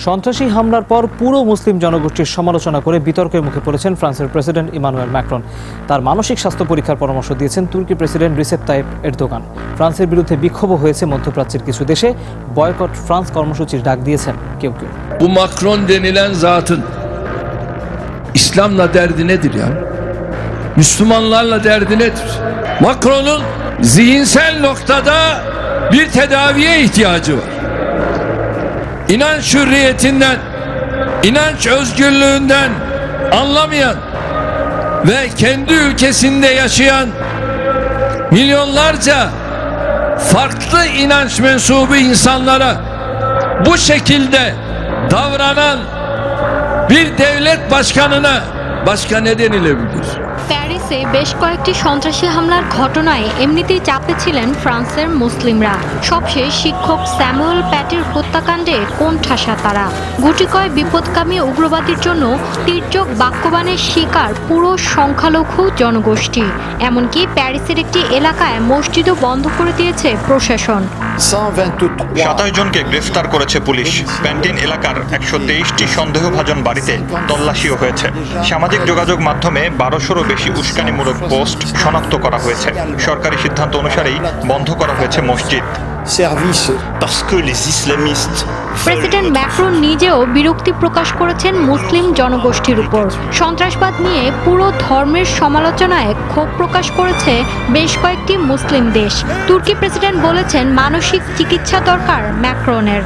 সন্ত্রাসী হামলার পর পুরো মুসলিম জনগোষ্ঠীর সমালোচনা করে বিতর্কের মুখে পড়েছেন ফ্রান্সের প্রেসিডেন্ট ইমানুয়েল ম্যাক্রন। তার মানসিক স্বাস্থ্য পরীক্ষার পরামর্শ দিয়েছেন তুর্কি প্রেসিডেন্ট রিসেপ তাইপ এরদোগান। ফ্রান্সের বিরুদ্ধে বিক্ষোভ হয়েছে মধ্যপ্রাচ্যের কিছু দেশে। বয়কট ফ্রান্স কর্মসূচির ডাক দিয়েছেন কেউ কেউ। Bu Macron denilen zatın İslam'la derdi nedir ya? Müslümanlarla derdi nedir? Macron'un zihinsel noktada bir tedaviye ihtiyacı var. İnanç hürriyetinden, inanç özgürlüğünden anlamayan ve kendi ülkesinde yaşayan milyonlarca farklı inanç mensubu insanlara bu şekilde davranan bir devlet başkanına başka ne denilebilir? প্যারিসে বেশ কয়েকটি সন্ত্রাসী হামলার ঘটনায় এমনিতেই চাপে ছিলেন ফ্রান্সের মুসলিমরা। সবশেষ শিক্ষক স্যামুয়েল প্যাটির হত্যাকাণ্ডে কোণঠাসা তারা। গুটিকয় বিপদকামী উগ্রবাদীর জন্য তীর্যক বাক্যবাণের শিকার পুরো সংখ্যালঘু জনগোষ্ঠী। এমনকি প্যারিসের একটি এলাকায় মসজিদও বন্ধ করে দিয়েছে প্রশাসন। 27 জনকে গ্রেফতার করেছে পুলিশ। প্যান্টিন এলাকার 123টি সন্দেহভাজন বাড়িতে তল্লাশিও হয়েছে। সামাজিক যোগাযোগ মাধ্যমে 1200-রও বেশি উস্কানিমূলক পোস্ট শনাক্ত করা হয়েছে। সরকারি সিদ্ধান্ত অনুসারেই বন্ধ করা হয়েছে মসজিদ। প্রেসিডেন্ট ম্যাক্রন নিজেও বিরক্তি প্রকাশ করেছেন মুসলিম জনগোষ্ঠীর উপর। সন্ত্রাসবাদ নিয়ে পুরো ধর্মের সমালোচনায় ক্ষোভ প্রকাশ করেছে বেশ কয়েকটি মুসলিম দেশ। তুর্কি প্রেসিডেন্ট বলেছেন মানসিক চিকিৎসা দরকার ম্যাক্রনের।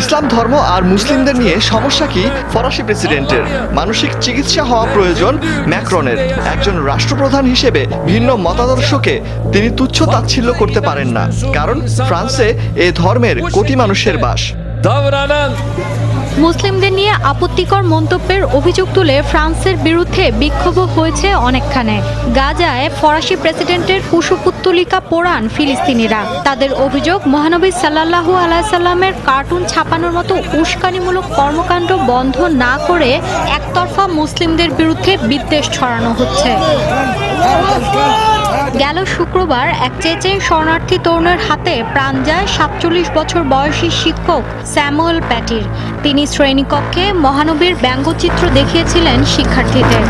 ইসলাম ধর্ম আর মুসলিমদের নিয়ে সমস্যা কি ফরাসি প্রেসিডেন্টের? মানসিক চিকিৎসা হওয়া প্রয়োজন ম্যাক্রনের। একজন রাষ্ট্রপ্রধান হিসেবে ভিন্ন মতাদর্শকে তিনি তুচ্ছ তাচ্ছিল্য করতে পারেন না, কারণ ফ্রান্সে এ ধর্মের কোটি মানুষের বাস। মুসলিমদের নিয়ে আপত্তিকর মন্তব্যের অভিযোগ তুলে ফ্রান্সের বিরুদ্ধে বিক্ষোভ হয়েছে অনেকখানে। গাজায় ফরাসি প্রেসিডেন্টের কুশপুত্তলিকা পোড়ান ফিলিস্তিনিরা। তাদের অভিযোগ, মহানবী সাল্লাল্লাহু আলাইহি সাল্লামের কার্টুন ছাপানোর মতো উস্কানিমূলক কর্মকাণ্ড বন্ধ না করে একতরফা মুসলিমদের বিরুদ্ধে বিদ্বেষ ছড়ানো হচ্ছে। গেল শুক্রবার এক চেচে শরণার্থী তরুণের হাতে প্রাণ যায় 47 বছর বয়সী শিক্ষক স্যামুয়েল প্যাটির। তিনি শ্রেণীকক্ষে মহানবীর ব্যঙ্গচিত্র দেখিয়েছিলেন শিক্ষার্থীদের।